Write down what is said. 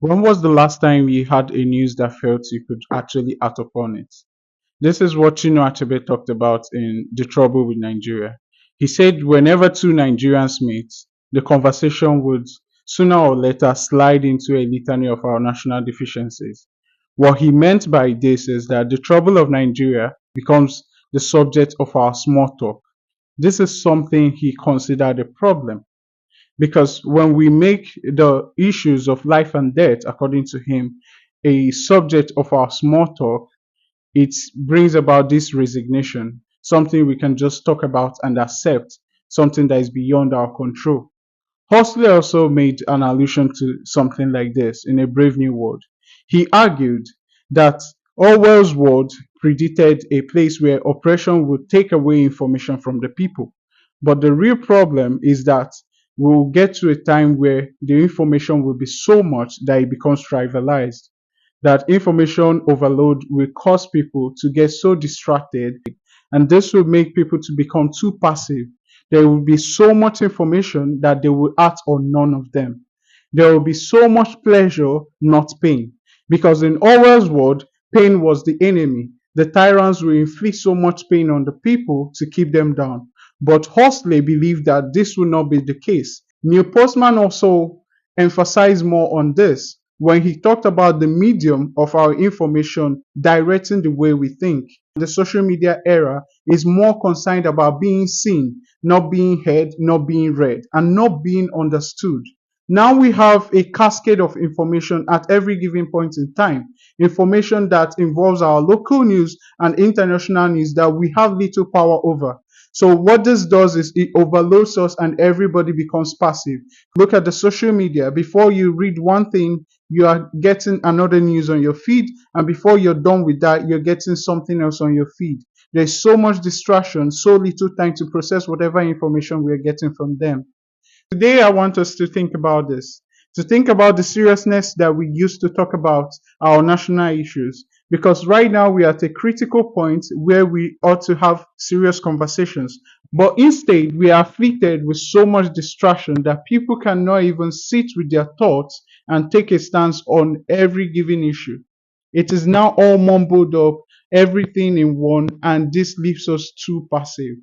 When was the last time you had a news that felt you could actually act upon it? This is what Chino Achebe talked about in The Trouble with Nigeria. He said whenever two Nigerians meet, the conversation would sooner or later slide into a litany of our national deficiencies. What he meant by this is that the trouble of Nigeria becomes the subject of our small talk. This is something he considered a problem because when we make the issues of life and death, according to him, a subject of our small talk, it brings about this resignation, something we can just talk about and accept, something that is beyond our control. Huxley also made an allusion to something like this in A Brave New World. He argued that Orwell's world predicted a place where oppression would take away information from the people. But the real problem is that we will get to a time where the information will be so much that it becomes trivialized. That information overload will cause people to get so distracted, and this will make people to become too passive. There will be so much information that they will act on none of them. There will be so much pleasure, not pain. Because in Orwell's world, pain was the enemy. The tyrants will inflict so much pain on the people to keep them down. But Huxley believed that this will not be the case. Neil Postman also emphasized more on this when he talked about the medium of our information directing the way we think. The social media era is more concerned about being seen, not being heard, not being read, and not being understood. Now we have a cascade of information at every given point in time. Information that involves our local news and international news that we have little power over. So what this does is it overloads us and everybody becomes passive. Look at the social media. Before you read one thing, you are getting another news on your feed, and before you're done with that, you're getting something else on your feed. There's so much distraction, so little time to process whatever information we're getting from them. Today, I want us to think about this, to think about the seriousness that we used to talk about our national issues. Because right now, we are at a critical point where we ought to have serious conversations. But instead, we are afflicted with so much distraction that people cannot even sit with their thoughts and take a stance on every given issue. It is now all mumbled up, everything in one, and this leaves us too passive.